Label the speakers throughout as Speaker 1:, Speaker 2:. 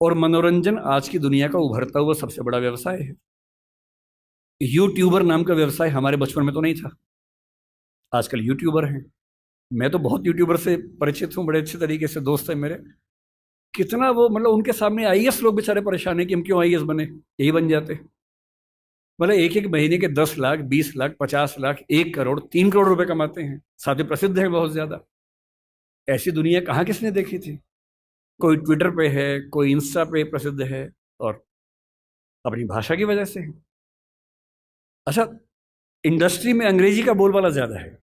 Speaker 1: और मनोरंजन आज की दुनिया का उभरता हुआ सबसे बड़ा व्यवसाय है। यूट्यूबर नाम का व्यवसाय हमारे बचपन में तो नहीं था, आजकल यूट्यूबर हैं। मैं तो बहुत यूट्यूबर से परिचित हूँ, बड़े अच्छे तरीके से दोस्त है मेरे। कितना वो मतलब उनके सामने आईएएस लोग बेचारे परेशान है कि हम क्यों आईएएस बने, यही बन जाते। मतलब एक एक महीने के 10 लाख, 20 लाख, 50 लाख, 1 करोड़, 3 करोड़ रुपए कमाते हैं, साथ ही प्रसिद्ध है बहुत ज्यादा। ऐसी दुनिया कहाँ किसने देखी थी। कोई ट्विटर पे है, कोई इंस्टा पे प्रसिद्ध है, और अपनी भाषा की वजह से है। अच्छा, इंडस्ट्री में अंग्रेजी का बोलबाला ज्यादा है।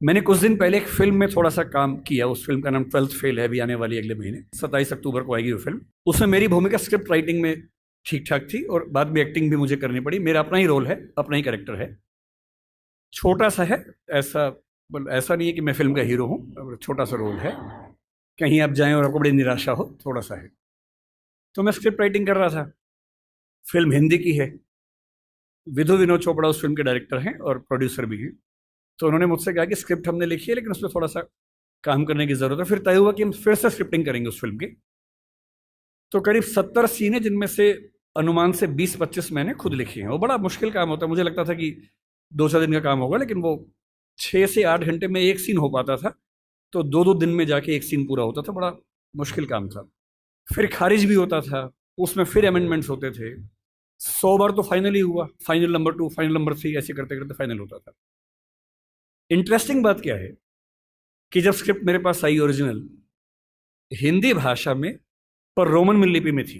Speaker 1: मैंने कुछ दिन पहले एक फिल्म में थोड़ा सा काम किया, उस फिल्म का नाम 12th फेल है, अभी आने वाली अगले महीने 27 अक्टूबर को आएगी वो फिल्म। उसमें मेरी भूमिका स्क्रिप्ट राइटिंग में ठीक ठाक थी, और बाद में एक्टिंग भी मुझे करनी पड़ी। मेरा अपना ही रोल है, अपना ही कैरेक्टर है, छोटा सा है। ऐसा ऐसा नहीं है कि मैं फिल्म का हीरो हूँ, छोटा सा रोल है। कहीं आप जाएं और आपको बड़ी निराशा हो, थोड़ा सा है। तो मैं स्क्रिप्ट राइटिंग कर रहा था। फिल्म हिंदी की है। विधु विनोद चोपड़ा उस फिल्म के डायरेक्टर हैं और प्रोड्यूसर भी हैं। तो उन्होंने मुझसे कहा कि स्क्रिप्ट हमने लिखी है, लेकिन उसमें थोड़ा सा काम करने की जरूरत है। फिर तय हुआ कि हम फिर से स्क्रिप्टिंग करेंगे उस फिल्म की। तो करीब 70 सीन है, जिनमें से अनुमान से 20-25 मैंने खुद लिखी हैं। वो बड़ा मुश्किल काम होता है। मुझे लगता था कि 2-4 दिन का काम होगा, लेकिन वो 6 से 8 घंटे में एक सीन हो पाता था। तो 2-2 दिन में जाके एक सीन पूरा होता था। बड़ा मुश्किल काम था। फिर खारिज भी होता था, उसमें फिर अमेंडमेंट्स होते थे। 100 बार तो फाइनल ही हुआ, फाइनल नंबर 2, फाइनल नंबर 3, ऐसे करते करते फाइनल होता था। इंटरेस्टिंग बात क्या है कि जब स्क्रिप्ट मेरे पास आई ओरिजिनल, हिंदी भाषा में, पर रोमन लिपि में थी।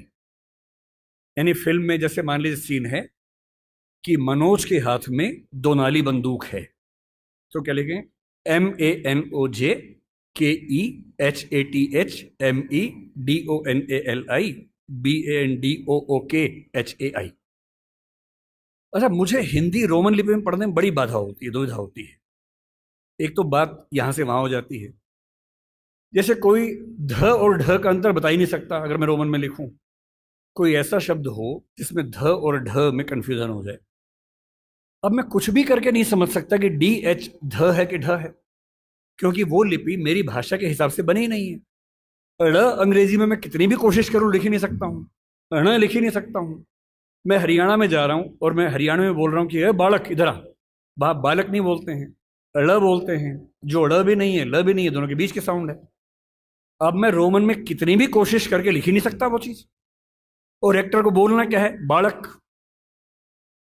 Speaker 1: यानी फिल्म में जैसे मान लीजिए सीन है कि मनोज के हाथ में 2 नाली बंदूक है, तो क्या लिखें? MANOJKEHATHMEDONALI अच्छा, मुझे हिंदी रोमन लिपि में पढ़ने में बड़ी बाधा होती है, दुविधा होती है। एक तो बात यहां से वहां हो जाती है। जैसे कोई ध और ढ का अंतर बता ही नहीं सकता अगर मैं रोमन में लिखूं। कोई ऐसा शब्द हो जिसमें ध और ढ में कंफ्यूजन हो जाए। अब मैं कुछ भी करके नहीं समझ सकता कि DH ध है कि ढ है, क्योंकि वो लिपि मेरी भाषा के हिसाब से बनी ही नहीं है। ड़ अंग्रेजी में मैं कितनी भी कोशिश करूं लिख ही नहीं सकता हूं, ण लिख ही नहीं सकता हूं। मैं हरियाणा में जा रहा हूं और मैं हरियाणा में बोल रहा हूं कि ए बालक इधर आ। बालक नहीं बोलते हैं, ड़ बोलते हैं। जो ड़ भी नहीं है, ल भी नहीं है, दोनों के बीच के साउंड है। अब मैं रोमन में कितनी भी कोशिश करके लिख ही नहीं सकता वो चीज। और एक्टर को बोलना क्या है? बालक।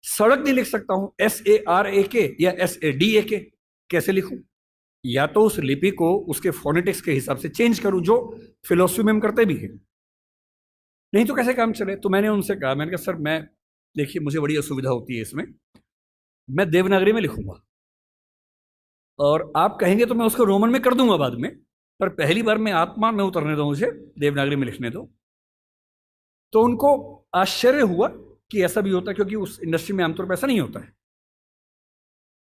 Speaker 1: सड़क नहीं लिख सकता हूं, SARAK या SADAK। कैसे लिखूं? या तो उस लिपि को उसके फोनेटिक्स के हिसाब से चेंज करूं, जो फिलोसफी में हम करते भी हैं। नहीं तो कैसे काम चले? तो मैंने उनसे कहा, मैंने कहा सर, मैं देखिए मुझे बड़ी असुविधा होती है इसमें। मैं देवनागरी में लिखूंगा, और आप कहेंगे तो मैं उसको रोमन में कर दूंगा बाद में, पर पहली बार में आत्मा में उतरने दो, मुझे देवनागरी में लिखने दो। तो उनको आश्चर्य हुआ कि ऐसा भी होता है, क्योंकि उस इंडस्ट्री में आमतौर पर ऐसा नहीं होता है।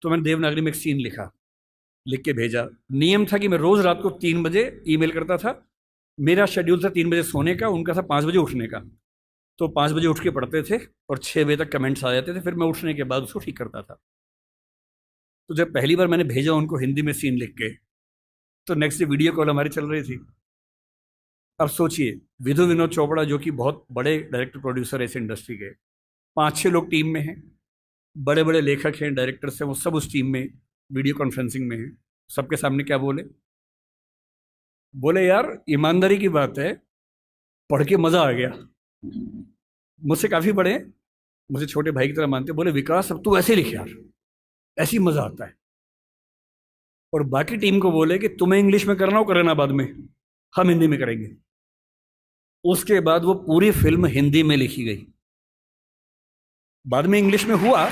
Speaker 1: तो मैंने देवनागरी में एक सीन लिखा, लिख के भेजा। नियम था कि मैं रोज रात को 3 बजे ईमेल करता था। मेरा शेड्यूल था 3 बजे सोने का, उनका था 5 बजे उठने का। तो 5 बजे उठ के पढ़ते थे और 6 बजे तक कमेंट्स आ जाते थे, फिर मैं उठने के बाद उसको ठीक करता था। तो जब पहली बार मैंने भेजा उनको हिंदी में सीन लिख के, तो नेक्स्ट डे वीडियो कॉल हमारी चल रही थी। अब सोचिए, विधु विनोद चोपड़ा जो कि बहुत बड़े डायरेक्टर प्रोड्यूसर है इस इंडस्ट्री के, 5-6 लोग टीम में हैं, बड़े बड़े लेखक हैं, डायरेक्टर्स हैं, वो सब उस टीम में वीडियो कॉन्फ्रेंसिंग में हैं। सबके सामने क्या बोले? बोले यार ईमानदारी की बात है, पढ़ के मजा आ गया। मुझसे काफी बड़े हैं, मुझे छोटे भाई की तरह मानते। बोले विकास अब तू ऐसे लिख यार, ऐसी मजा आता है। और बाकी टीम को बोले कि तुम्हें इंग्लिश में करना हो करना, बाद में हम हिंदी में करेंगे। उसके बाद वो पूरी फिल्म हिंदी में लिखी गई। बाद में इंग्लिश में हुआ,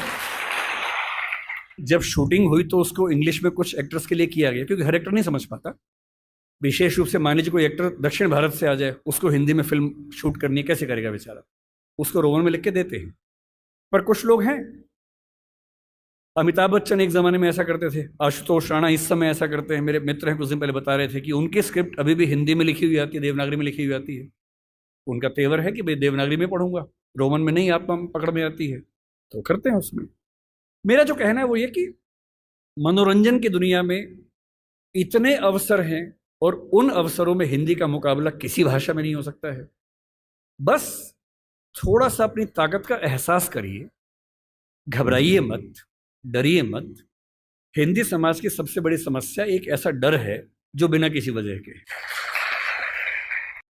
Speaker 1: जब शूटिंग हुई तो उसको इंग्लिश में कुछ एक्टर्स के लिए किया गया, क्योंकि हर एक्टर नहीं समझ पाता। विशेष रूप से मान लीजिए कोई एक्टर दक्षिण भारत से आ जाए, उसको हिंदी में फिल्म शूट करनी है, कैसे करेगा बेचारा? उसको रोमन में लिख के देते हैं। पर कुछ लोग हैं, अमिताभ बच्चन एक जमाने में ऐसा करते थे, आशुतोष राणा इस समय ऐसा करते हैं। मेरे मित्र हैं, कुछ दिन पहले बता रहे थे कि उनकी स्क्रिप्ट अभी भी हिंदी में लिखी हुई आती है, देवनागरी में लिखी हुई आती है। उनका तेवर है कि भाई देवनागरी में पढ़ूंगा, रोमन में नहीं, आप पकड़ में आती है, तो करते हैं उसमें। मेरा जो कहना है वो ये कि मनोरंजन की दुनिया में इतने अवसर हैं, और उन अवसरों में हिंदी का मुकाबला किसी भाषा में नहीं हो सकता है। बस थोड़ा सा अपनी ताकत का एहसास करिए, घबराइए मत, डरिए मत। हिंदी समाज की सबसे बड़ी समस्या एक ऐसा डर है जो बिना किसी वजह के।